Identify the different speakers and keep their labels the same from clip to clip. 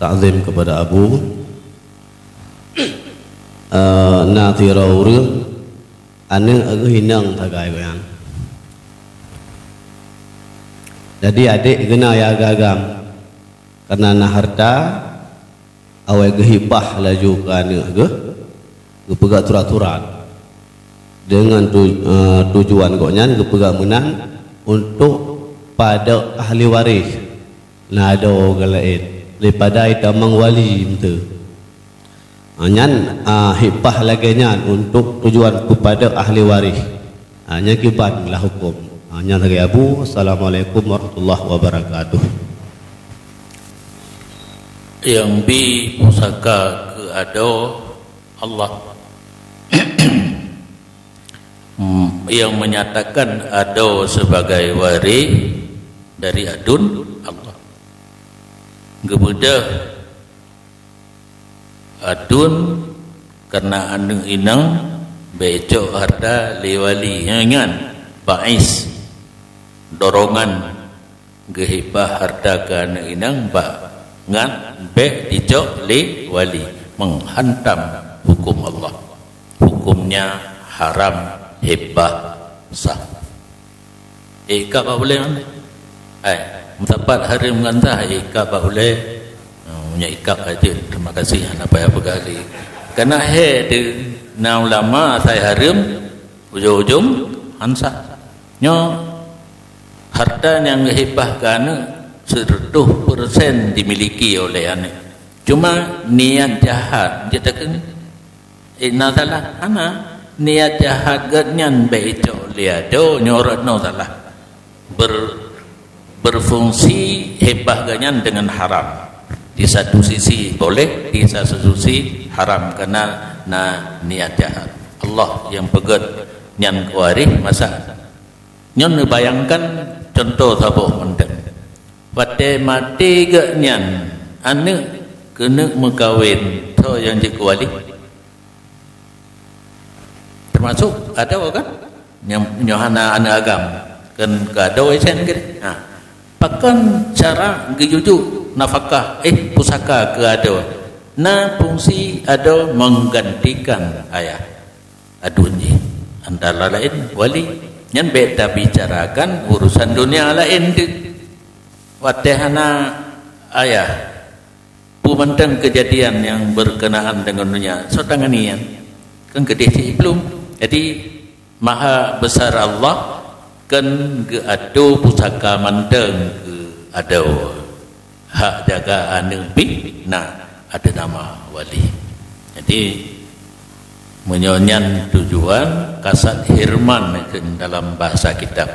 Speaker 1: ta'zim kepada Abu nathira urang ane agak hinang tagai goyang. Jadi adik kena ya agam karena na harta awal gehibah laju kane agak gepegak turaturan dengan tujuan gonya gepegak menang untuk pada ahli waris na ada galain daripada itamang wali itu nyan hibah lagi nyan untuk tujuan kepada ahli waris hanya kibat lah hukum nyan lagi Abu. Assalamualaikum warahmatullahi wabarakatuh.
Speaker 2: Yang bi pusaka ke ado Allah yang menyatakan ado sebagai waris dari adun Allah. Kemudian adun karena anu inang becok harta lewali hangan bais dorongan gehibah harta ke anu inang ba ngan be dicok lewali menghantam hukum Allah, hukumnya haram hibah sah. Ika apa boleh mana? Mendapat hari mengantah ika apa boleh? Punya ikap aja. Terima kasih apa yang berkali. Karena de na ulama saya haram ujung-ujung hansa. Nyo harta yang hibahkan 100% dimiliki oleh anak. Cuma niat jahat dia tekan inna salah ana niat jahat ganyan beco liado nyorot no salah berfungsi hibah ganyan dengan haram. Di satu sisi boleh, di satu sisi haram karena niat jahat. Allah yang pegat nyan kuarih masa nyon bayangkan contoh sabuh mendem pada mati ke nyan anak kena mengkawin to yang dikuali termasuk ada kan nyohana anak agam kan kado esen gitu. Pakan cara gejuju nafkah pusaka ke ado na fungsi ado menggantikan ayah adunji antara lain wali yang beda bicarakan urusan dunia lain tu watehana ayah pemandang kejadian yang berkenaan dengan dunia sotanganian kan gede belum jadi maha besar Allah kan ke ado pusaka mandang ke ado hak jaga nabi ada nama wali. Jadi menyonyan tujuan kasat hirman dalam bahasa kitab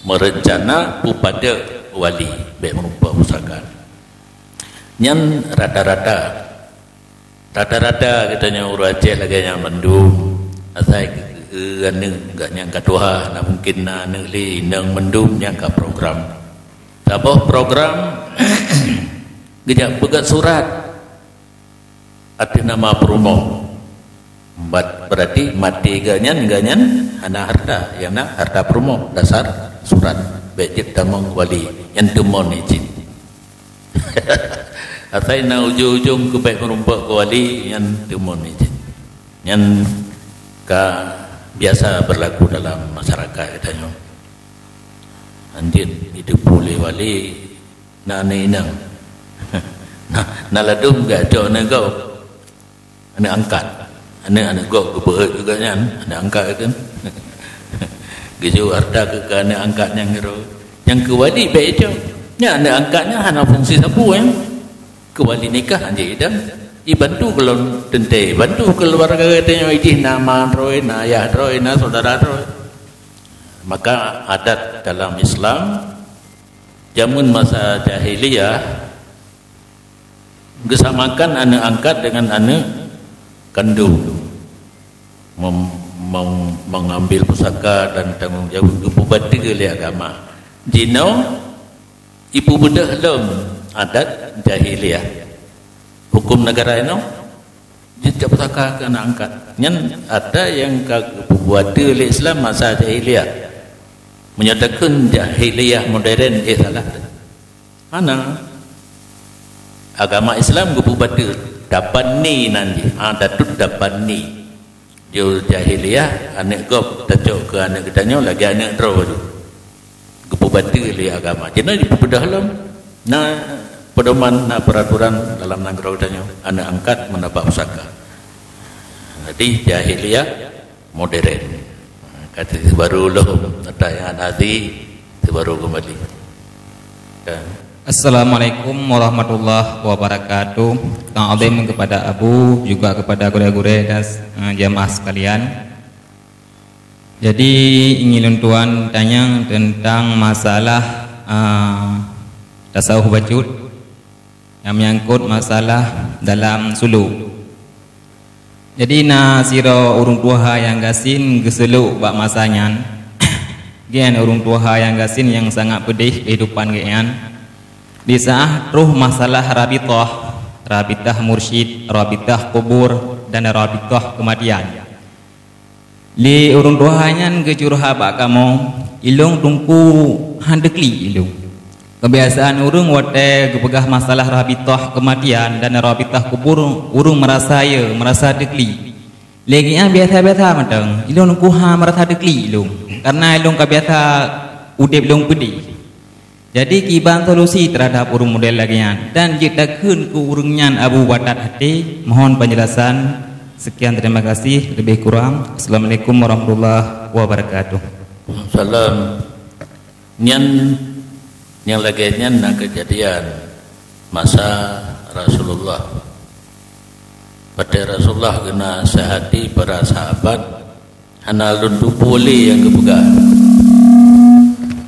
Speaker 2: merencana kepada wali baik merupa pusaka nyan rata-rata katanya urut Aceh lagi yang mendung asai enggak nyangka Tuhan mungkin negeri nang mendung nyangka program sabah program gejak begat surat ada nama promo berarti mati ganyan anak harta yang nak harta promo dasar surat baik tamang wali yang demon izin asai na ujung-ujung ke baik merumpak ke wali yang demon izin yang biasa berlaku dalam masyarakat katanya anjir hidup boleh wali nak inang nak ladum gak jauh nak kau anak angkat anak kau keberat juga kan anak angkat kan gitu harta ke anak angkat yang ke wali baik jauh ya anak angkatnya hanya fungsi sapu ke wali nikah anjir dan bantu kalau tentu bantu keluarga katanya ijih nama roy na ayah roy na saudara roy. Maka adat dalam Islam zaman masa jahiliyah gesamakan anak angkat dengan anak kandung mengambil pusaka dan tanggung jawab bupati oleh agama jino ibu budak lem adat jahiliyah hukum negara ini jika pusaka kena angkat yang ada yang buat oleh Islam masa jahiliyah menyatakan jahiliyah modern salah mana agama Islam gupu batu dapat ni nanti datut dapat ni dia jahiliyah anak gop tajuk ke anak ketanya lagi anak draw tu gupu batu li agama jadi di pedalam na pedoman na peraturan dalam negara ketanya anak angkat mendapat pusaka jadi jahiliyah modern kata itu baru loh ada yang nanti itu baru kembali dan
Speaker 3: Assalamualaikum warahmatullahi wabarakatuh. Kang Azim kepada Abu juga kepada guru-guru dan jamaah sekalian. Jadi ingin tuan tanya tentang masalah tasawuf wujud yang menyangkut masalah dalam suluk. Jadi na sira urung tuha yang gasin geseluk bak masanya. Gian urung tuha yang gasin yang sangat pedih kehidupan gian. Di saat ruh masalah rabitah mursyid, rabitah kubur dan rabitah kematian. Li urung dohanya kecurha bak kamu ilung tungku handekli ilung. Kebiasaan urung wate kepegah masalah rabitah kematian dan rabitah kubur urung merasa dekli. Leginya biasa-biasa matang ilung tungku merasa dekli ilung. Karena ilung kebiasa udep ilung pedih. Jadi kiban solusi terhadap urung model lagian dan jika kun ku urungnya Abu Wadat hati mohon penjelasan. Sekian terima kasih lebih kurang. Assalamualaikum warahmatullahi wabarakatuh.
Speaker 2: Salam. Yang laginya nak kejadian masa Rasulullah. Pada Rasulullah kena sehati para sahabat hana lundu puli yang kepegang.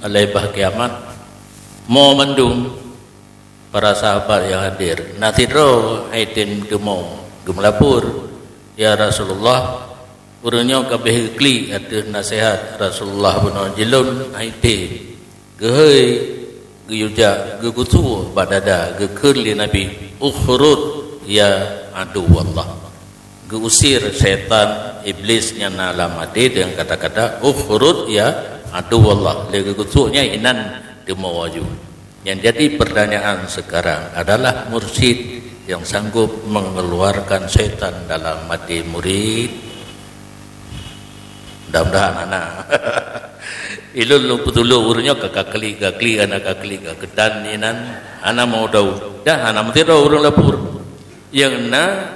Speaker 2: Alaibah kiamat mau mendung para sahabat yang hadir natidro haitin gemelapur ya Rasulullah urunyo kabeh kli ada nasihat Rasulullah bin jilun haitin gehei geyuja gegutu badada gekeun li nabi ukhrud ya adu wallah geusir setan iblisnya nalamati dengan kata-kata ukhrud ya adu wallah le gegutunya inan demawaju. Yang jadi pertanyaan sekarang adalah mursyid yang sanggup mengeluarkan setan dalam hati murid. Mudah-mudahan anak ilun lu petulu urunyo kakakli anak kakli kedan ninan anak mau tahu dah anak mesti tahu urung lapur yang na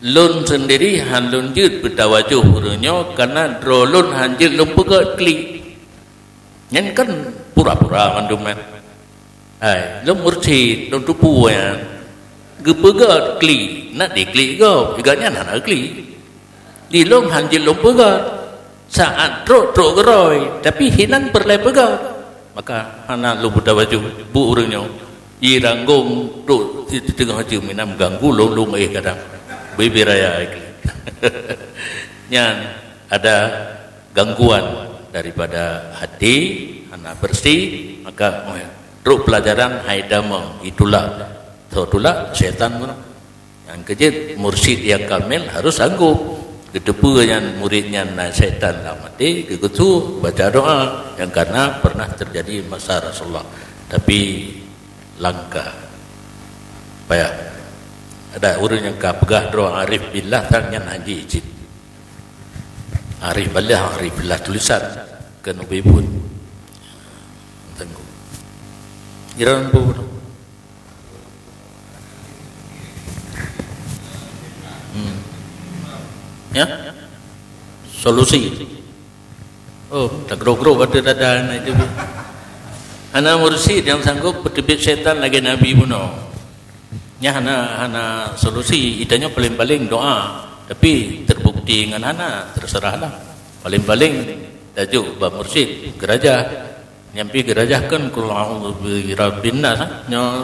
Speaker 2: lun sendiri han lun jut bertawajuh urunyo karena drolun hanjil lun pegat kli nyen kan pura-pura manduman ai lo mursyid lo tupu ya gepegat kli nak dikli go juganya nak kli di long hanjil long pegat saat trok geroi tapi hinan perlai pegat maka hana lo buta baju bu urunyo iranggung tu di tengah haji minam ganggu lo kadang bibiraya kli nyan ada gangguan daripada hati anak bersih maka ruk pelajaran haidamang itulah setan yang kejit mursyid yang kamil harus sanggup kedepu yang muridnya setan mati kegutu baca doa yang karena pernah terjadi masa Rasulullah tapi langka payah ada urang yang kapegah doa arif billah tangnya haji ijid arif billah tulisan ke Nabi pun tengok Iran pun ya solusi tak gro-gro ada itu anak mursyid yang sanggup bertebit setan lagi Nabi pun ya hana solusi idanya paling-paling doa tapi terbukti dengan anak terserahlah paling-paling tajuk bab mursyid gerajah nyampi gerajah kan kalau rabbin nas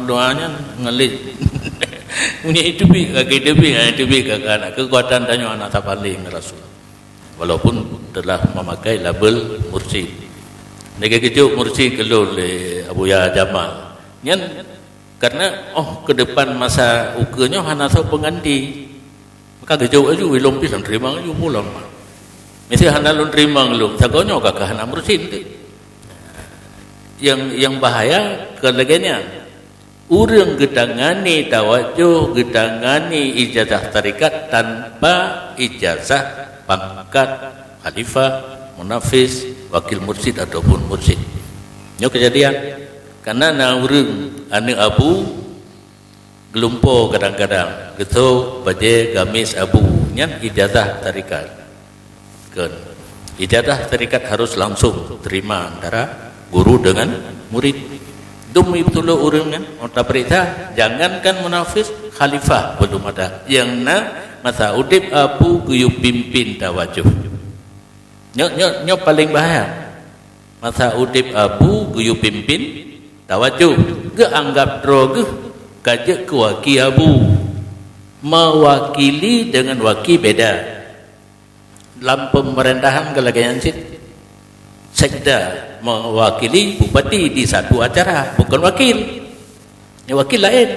Speaker 2: doanya ngelit punya itu kakak kekuatan tanya anak tak paling Rasul walaupun telah memakai label mursyid nega kejuk mursyid kelul Abu Ya Jamal nyan karena ke depan masa ukenya hana tahu pengganti maka kejuk aja belum bisa terima aja pulang mesti hana lu terima lu tagonya kakak hana mursyid yang bahaya keleganya urang gedangani tawajuh, gedangani ijazah tarikat tanpa ijazah pangkat khalifah, munafis, wakil mursyid ataupun mursyid. Ini kejadian. Karena na urang anu abu gelumpo kadang-kadang gitu baje gamis abu nyan ijazah tarikat. Kan ijazah tarikat harus langsung terima antara guru dengan murid. Demi betul urang kan otak perintah jangankan munafis, khalifah belum ada. Yang na masa udip abu guyu pimpin tawajuh. Nyo paling bahaya. Masa udip abu guyu pimpin tawajuh. Ge anggap droge kajak ke waki abu. Mewakili dengan waki beda. Dalam pemerintahan kelagayan sekda mewakili bupati di satu acara, bukan wakil. Ini wakil lain.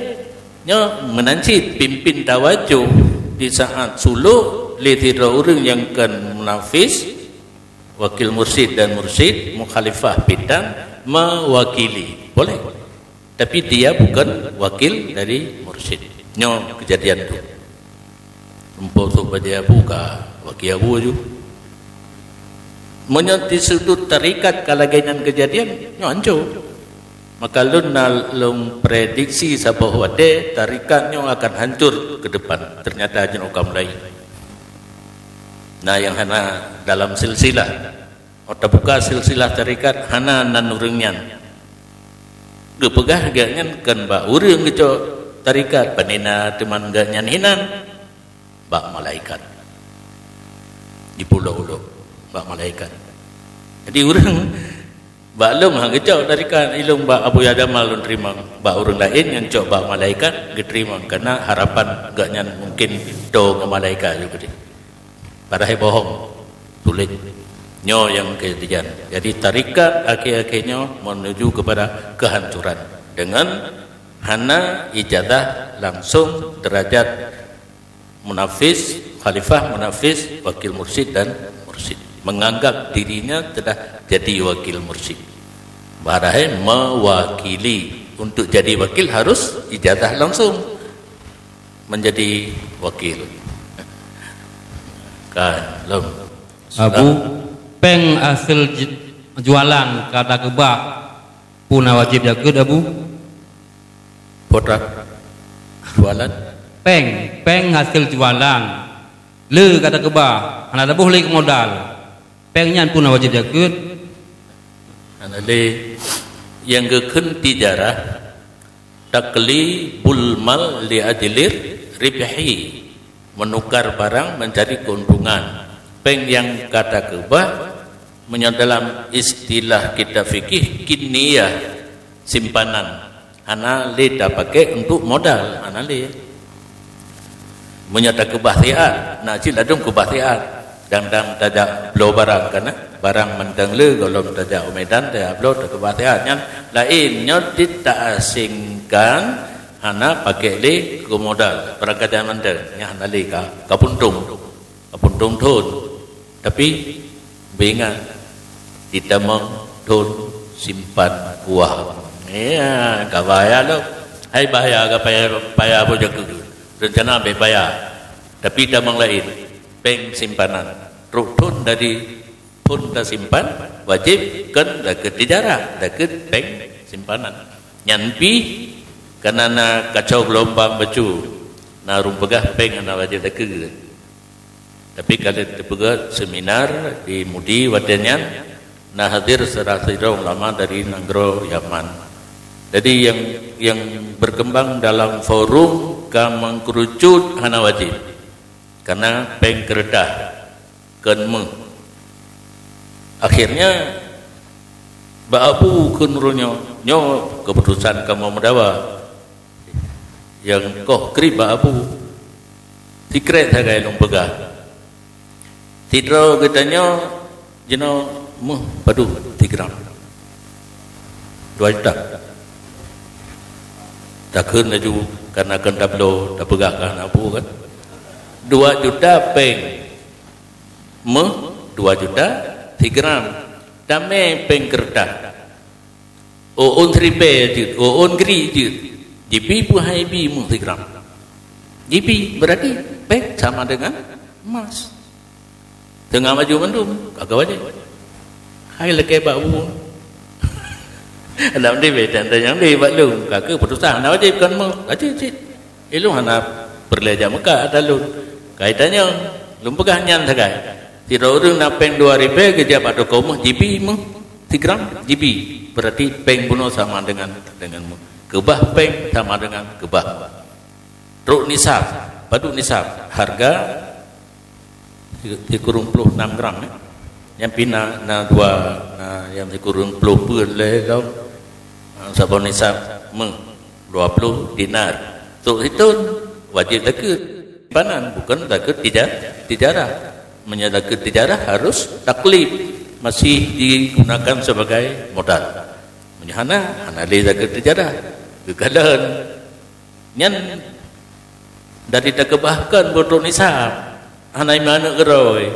Speaker 2: Nya menancit pimpin tawajuh di saat suluk litira orang yang kan munafis, wakil mursyid dan mursyid, mukhalifah bidang mewakili. Boleh. Tapi dia bukan wakil dari mursyid. Nya kejadian tu. Rumput tu baca buka wakil abu ju. Menyati sudut tarikat kalagainan kejadian nya hancur. Maka lun prediksi sabah wade tarikatnya akan hancur ke depan. Ternyata aja okam lain. Nah yang hana dalam silsilah atau buka silsilah tarikat hana nan urangnya. Gepegah ganyan kan ba urang geco tarikat panina teman ganyan hinan ba malaikat. Di pulau-pulau ba malaikat. Jadi urang baklum hang gecok tarikat ilung ba Abu Yadamal lun terima ba urang lain yang cok ba malaikat diterima karena harapan ganyan mungkin do ke malaikat juga dia. Padahal bohong tulis nyo yang kejadian. Jadi tarikat akhir-akhirnya menuju kepada kehancuran dengan hana ijazah langsung derajat munafis, khalifah, munafis, wakil mursyid dan mursyid. Menganggap dirinya telah jadi wakil mursyid. Padahal mewakili. Untuk jadi wakil harus ijazah langsung menjadi wakil. Kan, lom.
Speaker 4: Abu peng hasil jualan kata kebak puna wajib jaga Abu.
Speaker 2: Potrak jualan.
Speaker 4: Peng hasil jualan. Le kata kebak, anak boleh modal. Pengnya puna wajib jaga.
Speaker 2: Anale yang gekun tijarah takli bulmal li adilir ribhi, menukar barang mencari keuntungan. Peng yang kata kebah dalam istilah kita fikih kiniyah, simpanan. Anale dah pakai untuk modal. Anale menyata kebahtian. Nak cil adung kebahtian. Dang tajak blow barang karena barang mendang le kalau tajak umedan tajak blow tak kebahtiannya lainnya tidak asingkan hana pakai le ke modal perangkatan mendang nya hana le ka puntung thun tapi bingat tidak mengthun simpan uang ya ka bayar lo hai bayar ka bayar apa jaga rencana bayar tapi damang lain peng simpanan rukun dari pun dah simpan wajib kan dah ke tijarah dah ke peng simpanan nyampi karena na kacau gelombang becu na rumpegah peng na wajib dah ke tapi kalau terpegah seminar di Mudi Wadenyan na hadir serasirong lama dari Nanggro Yaman. Jadi yang berkembang dalam forum kamang kerucut hana wajib karena peng keredah kenme akhirnya baabu kunrunya nyo keputusan kamu mendawa yang koh kri baabu tikret hagai long pegah tidro katanya jeno muh padu 3 gram 2 juta takun laju karena kan tablo tak pegah kan abu kan 2 juta peng me 2 juta 3 gram dame peng kertas oon tripe jut oon gri jut JP pun HIB multigram. JP berarti pek sama dengan emas. Tengah maju mendum, kagak wajib. Hai lekai bau. Dalam dia dan yang dia buat lu, kagak putusan. Nak wajib kan mau, wajib. Elu hana perleja Mekah ada lu. Kaitannya lu pegang nyan sagai. Tidak orang nak peng 2 ribu kerja pada kaum JP mu 3 gram JP berarti peng bunuh sama denganmu. Kebah peng sama dengan kebah. Ruk nisab, baduk nisab harga 36 gram yang pina na 2 yang 30 pun le kau sabon nisab 20 dinar. Tu itu wajib zakat. Panan bukan zakat tijarah. Menyatakan tijarah harus taklif, masih digunakan sebagai modal. Menyahana analisa zakat tijarah kekalan nyan dari takebahkan bodoh nisab hanai mana geroi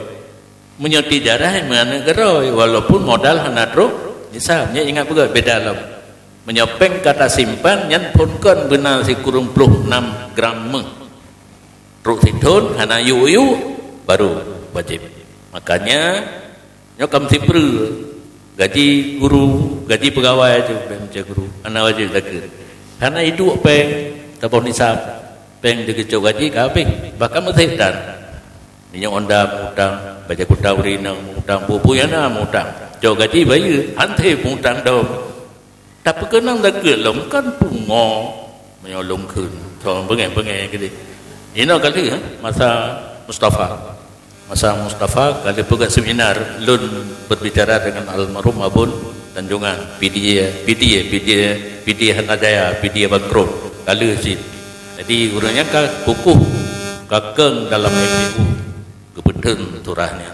Speaker 2: menyoti tijarah mana geroi walaupun modal hana truk nisabnya ingat juga beda lah menyopeng kata simpan nyan pun kan benar si kurung 6 gram truk sidon hana yu baru wajib. Makanya nyokam sipru gaji guru, gaji pegawai aja macam guru. Anak wajib zakat. Karena hidup peng tapon nisab, peng dikecok gaji kabeh. Bahkan mesti dan minyak ondam utang, baca kutau rina utang, bubu yana utang. Jauh gaji bayi, hantai utang dom. Tapi kenang zakat lom kan pungo menyolong kun. Tolong pengen gitu. Ini kali masa Mustafa kali pegang seminar lun berbicara dengan almarhum Abun Tanjungan PDA Hanajaya PDA Bangkrut kali sih. Jadi urangnya kukuh kakeng dalam MPU kebetun turahnya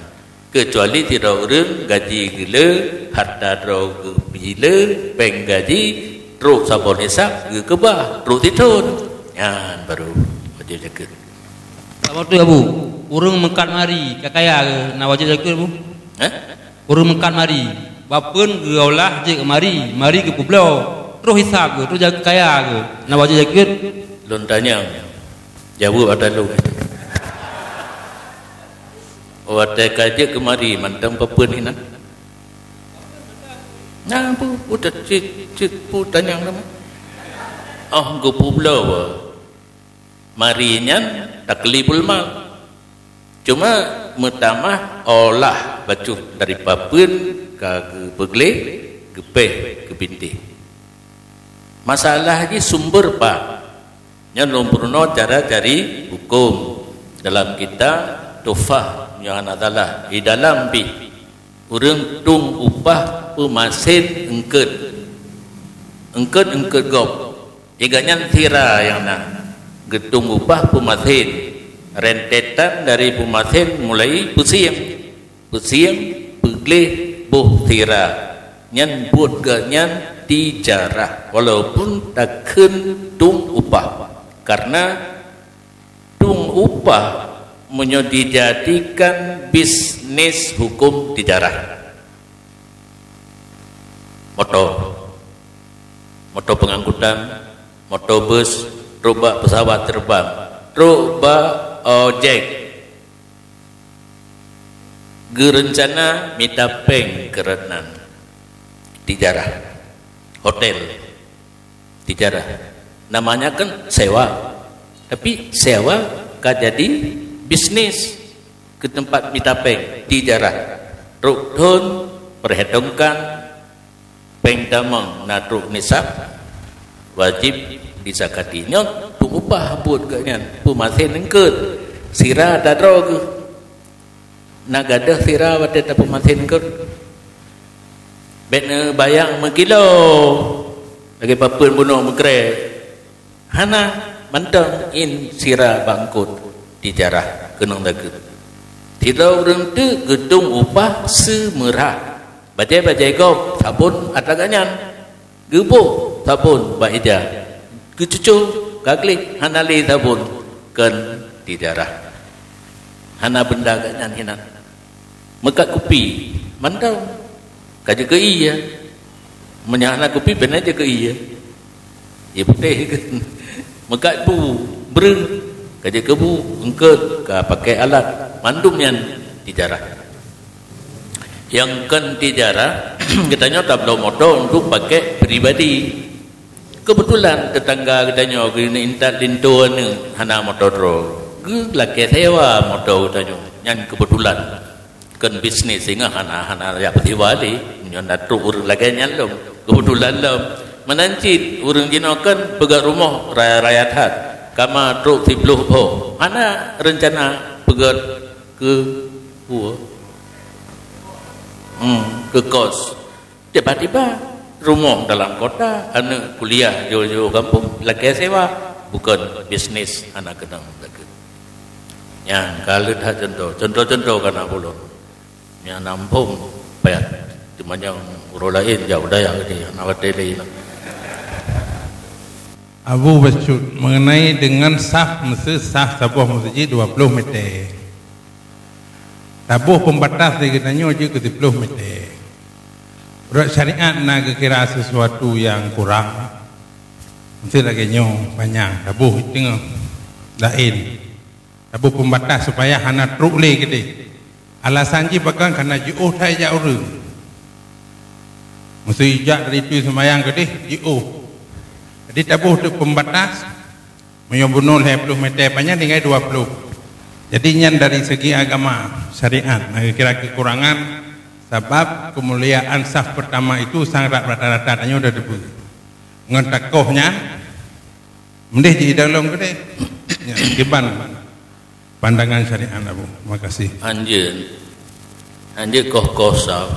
Speaker 2: kecuali tidak urang gaji gila harta draw gila peng gaji truk sabon nisab kebah truk titun yan baru wajib zakat.
Speaker 4: Waktu Abu, urang mengkat mari kakaya ke nak wajib zakat Bu? Urang mengkat mari, bapen gaulah je ke mari ke pulau, terus hisab ke, terus jaga kaya ke, nak wajib zakat?
Speaker 2: Lun tanya, jawab ada lu. Ada kaji ke mari, mantang papen ni nak? Nah, Bu, udah cik tanya nama. Oh, ke pulau. Marinya taklibul mal cuma metamah olah baju dari papun ke begle ke peh ke binti masalah lagi sumber pak yang lumpuno cara cari hukum dalam kita tufah yang adalah di dalam bi urang tung upah pemasin engket gop iganya tira yang nak gedung upah pumatin rentetan dari pumatin mulai pusing pegleh boh tira nyan buat ganyan tijarah walaupun takkan tung upah karena tung upah dijadikan bisnis hukum tijarah moto pengangkutan moto bus roba pesawat terbang, roba ojek, gerencana minta peng kerenan, tijarah, hotel, tijarah, namanya kan sewa, tapi sewa kan jadi bisnis ke tempat minta peng, tijarah, rukun perhitungkan peng damang natruk nisab wajib disakatinya upah buat ganyan pumasin engkeut sira dadro ke nagadah sira wate ta pumasin engkeut ben bayang megilo lagi papeun bunuh megre hana mantang in sira bangkut tijarah kenong dageut tidak urang teu gedung upah semerah bajai gop sabun ataganyan gebuk sabun baija kecucu gaglik hanali sabun kan tijarah hana benda ganyan hinan mekat kopi mantau kaje ke iya menyahna kopi benar je ke iya ya putih kan mekat bu bereng kerja kebu engket ka pakai alat mandum yang tijarah yang kan tijarah katanya tablo motor untuk pakai pribadi kebetulan tetangga katanya kini intat lintuan hana motor ro ke laki sewa motor katanya yang kebetulan kan bisnis sehingga hana ya petiwali menyendat urang lagi nyalom kebetulan lom menancit urang jinokan pegat rumah raya hat kama truk 10 po hana rencana pegat ke ke kos tiba-tiba rumah dalam kota anak kuliah jauh-jauh kampung lagi sewa bukan bisnis anak kenang lagi yang kalau dah contoh kan apa lo yang nampung payah cuma yang urang lain jauh daya dia nak tele
Speaker 5: Abu Basud mengenai dengan saf masjid saf sebuah masjid 20 meter tabuh pembatas dia katanya je ke 10 meter urat syariat nak kira sesuatu yang kurang mesti lagi nyong banyak tabuh tengah lain tabuh pembatas supaya hana truk le gede alasan je bahkan kerana jauh tak ijak orang mesti ijak dari itu semayang gede jauh jadi tabuh untuk pembatas menyubunuh 20 meter banyak tinggal 20 jadi yang dari segi agama syariat kira kekurangan sebab kemuliaan saf pertama itu sangat rata-rata hanya sudah debu dengan takohnya mendih di dalam gede ya, kiban pandangan syariat Abu. Terima kasih. Anjir koh saf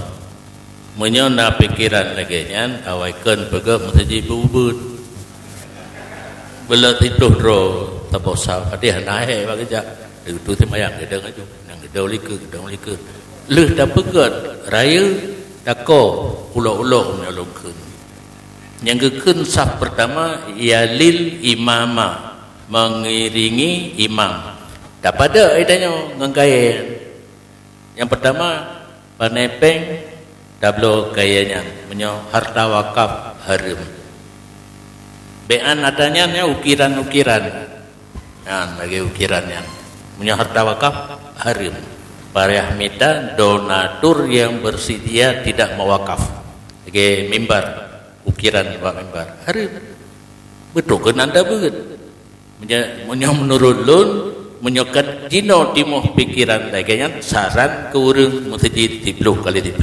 Speaker 5: menyona pikiran lagi nyan awaikan pegak mesti bubut bela tidur ro tapo saf ada naik bagi jak itu semayang gedang aja nang gedang lika leh dah pegat raya tako ulo-ulo menyalongkeun yang kekeun saf pertama yalil imama mengiringi imam tak pada idanya ngengkain yang pertama panepeng tablo kayanya menyo harta wakaf haram bean adanya ukiran-ukiran lagi ukirannya punya harta wakaf haram parah minta donatur yang bersedia tidak mewakaf lagi mimbar ukiran mimbar haram betul kan anda begitu menurut lun menyokat jino timuh pikiran lagi saran ke urang masjid 10 kali 10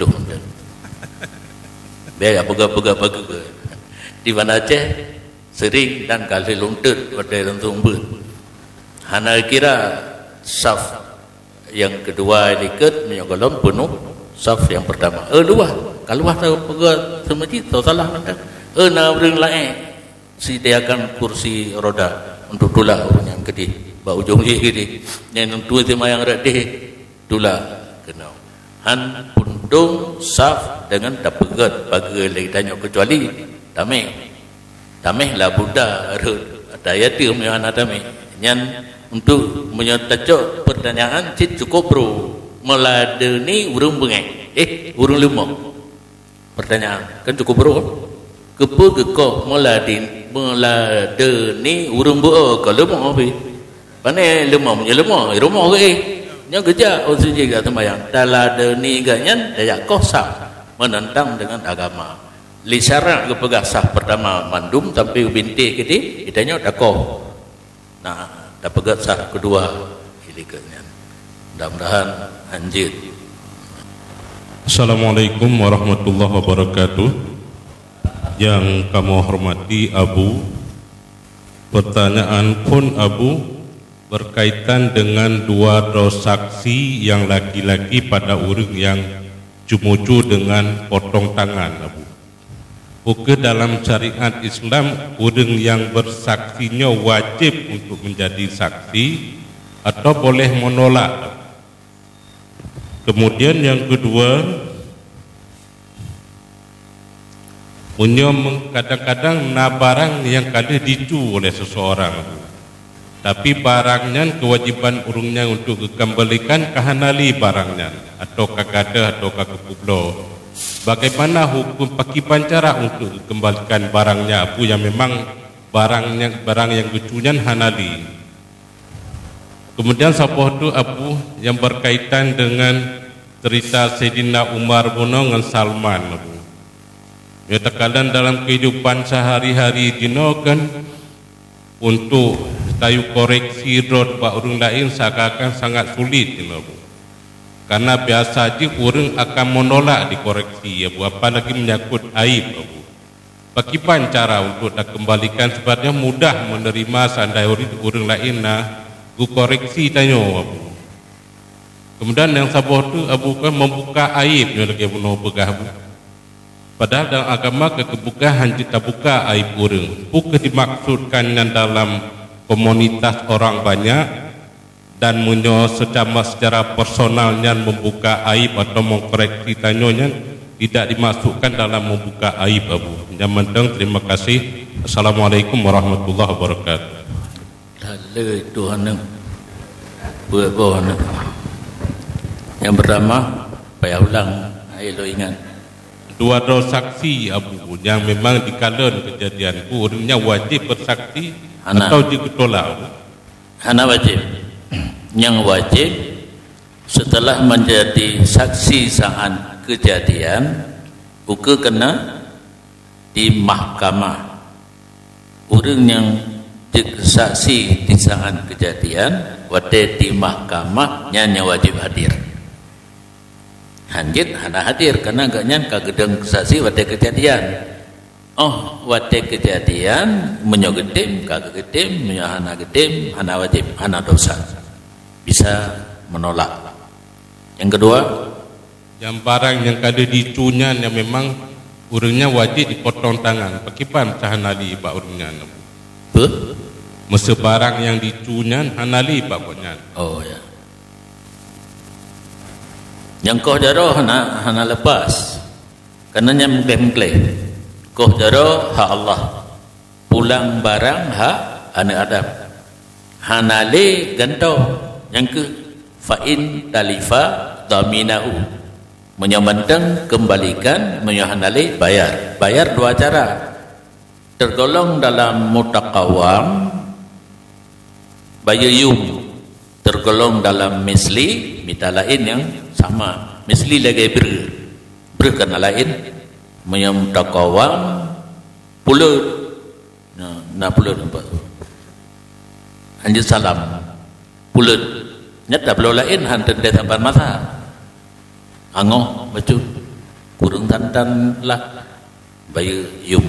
Speaker 5: biar apa-apa di mana Aceh sering dan kali luntut pada lentung ber hana kira saf yang kedua diket menyogalon penuh saf yang pertama dua kalau tahu pegat semajid tahu salah anda na orang lain sediakan kursi roda untuk tulah orang yang gede bau ujung gede yang tua tema yang redeh tulah kena han pundung saf dengan tak pegat bagi lagi tanya kecuali tameh lah Buddha daya tu punya anak tameh yang untuk menyatakan pertanyaan cukup bro meladeni urung bengai urung lemah pertanyaan kan cukup bro kepo gekoh meladeni urung bo kalau lemah apa pane lemah punya lemah rumah ke nya kerja orang suci kat sembahyang taladeni ganyan daya kosak menentang dengan agama li syarat ke pegasah pertama mandum sampai binti kiti itanya dakoh nah dah pegat sah kedua ilikanya mudah-mudahan anjir.
Speaker 6: Assalamualaikum warahmatullahi wabarakatuh. Yang kami hormati Abu, pertanyaan pun Abu berkaitan dengan dua saksi yang laki-laki pada orang yang cumucu dengan potong tangan Abu. Bukan dalam syariat Islam orang yang bersaksinya wajib untuk menjadi saksi atau boleh menolak. Kemudian yang kedua, punya kadang-kadang barang yang kada dicu oleh seseorang. Tapi barangnya kewajiban urungnya untuk dikembalikan kehanali barangnya atau kagada atau kakepublo. Bagaimana hukum pakiban cara untuk dikembalikan barangnya Abu yang memang barang yang kecunyan hanali. Kemudian sapoh tu abu yang berkaitan dengan cerita Sayyidina Umar bin dengan Salman abu. Ya terkadang dalam kehidupan sehari-hari dino kan untuk tayu koreksi rod ba orang lain seakan-akan sangat sulit dino abu. Karena biasa je orang akan menolak dikoreksi abu, apalagi menyangkut aib abu. Bagaimana cara untuk nak kembalikan sebenarnya mudah menerima seandainya orang lain nak gu koreksi tanya abu. Kemudian yang sabar tu abu kan membuka aib yang lagi abu nak begah abu. Padahal dalam agama kebukaan kita buka aib orang. Bukan dimaksudkan yang dalam komunitas orang banyak dan menyo secara personalnya membuka aib atau mengkoreksi tanyanya, tidak dimasukkan dalam membuka aib abu. Yang penting terima kasih. Assalamualaikum warahmatullahi wabarakatuh.
Speaker 2: Lalu Tuhan buat yang pertama payah ulang lo ingat
Speaker 6: dua saksi abu yang memang dikalan kejadian ku orangnya wajib bersaksi atau ditolak.
Speaker 2: Hana wajib. Yang wajib setelah menjadi saksi saat kejadian uke kena di mahkamah. Orang yang saksi di saat kejadian wate di mahkamah nya wajib hadir. Hanjit hana hadir karena agaknya kagedeng saksi wate kejadian. Oh wate kejadian menyogedim kagedim menyahana gedim hana wajib hana dosa. Bisa menolak. Yang kedua,
Speaker 6: yang barang yang kada dicunyan yang memang orangnya wajib dipotong tangan. Pakipan sahanali pak orangnya. Masa barang yang dicunyan hanali pak orangnya.
Speaker 2: Oh ya. Yang kau jaro hana lepas. Karena yang mengklaim. Kau jaro hak Allah. Pulang barang hak anak Adam. Hanali gantau. Yang ke fa'in talifa daminahu, menyamantang kembalikan menyohanali bayar. Bayar dua cara. Tergolong dalam mutakawam bayayum, tergolong dalam misli mita lain yang sama. Misli lagi berkena lain menyamtakawam pulut. Nah pulut nampak. Anjir salam pulut. Nyata belum lain hantar dia sampai masa angoh baju kurung tantan lah bayi yum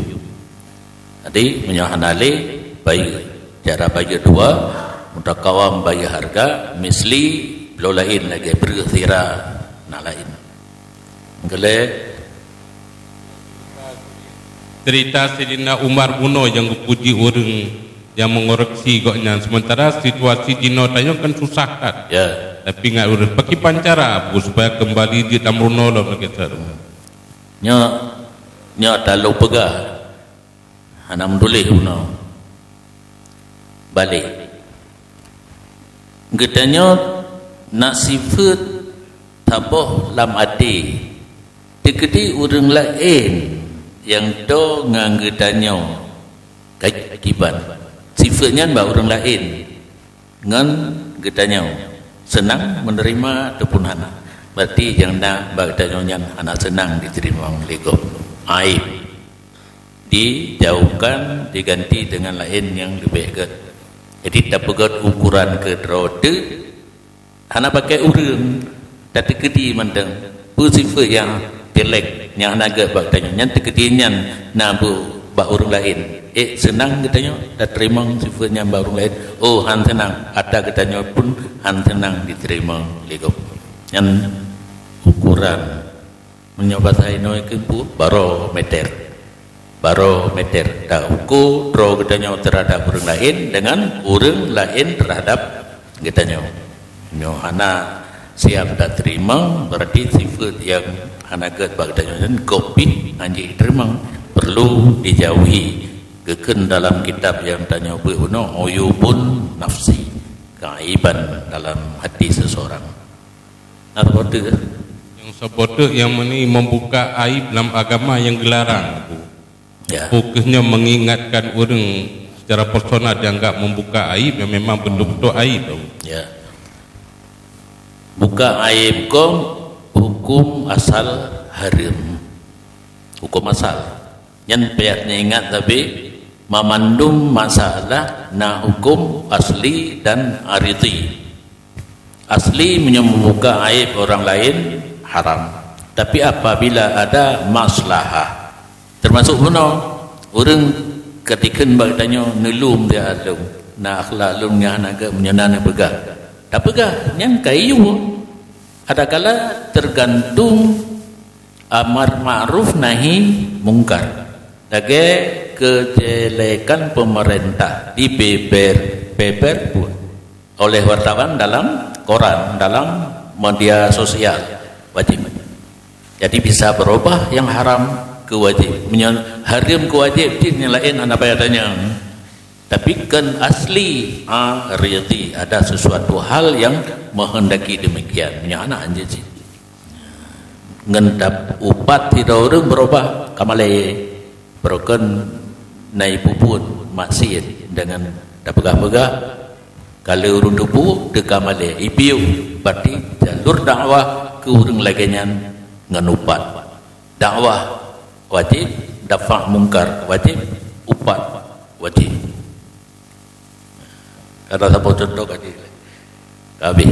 Speaker 2: tadi menyohanali bayi cara bayi dua mutakawam bayi harga misli belum lain lagi berkira nak lain gele
Speaker 6: cerita Sayyidina Umar Buno yang puji orang yang mengoreksi koknya, sementara situasi di Notayo kan susah kan.
Speaker 2: Ya.
Speaker 6: Tapi nggak urus. Pakai pancara bu supaya kembali di Tamruno loh begitu.
Speaker 2: Nya dalu pegah. Hanam dulih uno. Balik. Getanya nak sifat taboh lam adi. Dikedi urang lain yang do nganggetanya kajiban. Sifatnya mbak orang lain ngan getanya senang menerima tepun hana. Berarti yang nak mbak getanya anak senang diterima lego aib dijauhkan diganti dengan lain yang lebih baik. Jadi tak pegat ukuran ke rode hana pakai urang tapi kedi mandang sifat yang jelek yang naga mbak getanya tekedinya nabu mbak orang lain. Senang katanya dah terima sifatnya baru lain. Oh han senang ada katanya pun han senang diterima lego. Yang ukuran menyobat saya noi kempu barometer dah ukur draw katanya terhadap orang lain dengan orang lain terhadap katanya. Nyohana siap dah terima berarti sifat yang hana gat katanya dan kopi anjing terima perlu dijauhi. Keken dalam kitab yang tanya beruno uyubun nafsi, keaiban dalam hati seseorang. Apa tu?
Speaker 6: Yang sebut yang ini membuka aib dalam agama yang dilarang. Ya. Fokusnya mengingatkan orang secara personal dianggap membuka aib yang memang betul-betul aib.
Speaker 5: Ya. Buka aib kom hukum asal haram. Hukum asal. Yang payahnya ingat tapi memandum masalah na hukum asli dan ariti. Asli membuka aib orang lain haram. Tapi apabila ada maslahah, termasuk mana orang ketika bertanya nelum dia alum, na akhlak alumnya naga menyenana pegah. Tak pegah, yang kayu. Ada kala tergantung amar ma'ruf nahi mungkar. Lagi kejelekan pemerintah dibeber pun oleh wartawan dalam koran, dalam media sosial wajib. Jadi bisa berubah yang haram ke wajib. Haram ke wajib yang lain anda payah tanya. Tapi kan asli riyati ada sesuatu hal yang menghendaki demikian. Punya anak anjing. Ngendap upat tidak orang berubah kamalai broken naik pupun maksiat dengan dah pegah-pegah kalau urun debu dekamalai ipiu berarti jalur dakwah ke urang laginya nganupat dakwah wajib, dafa mungkar wajib, upat wajib. Kata siapa contoh kali? Kabeh.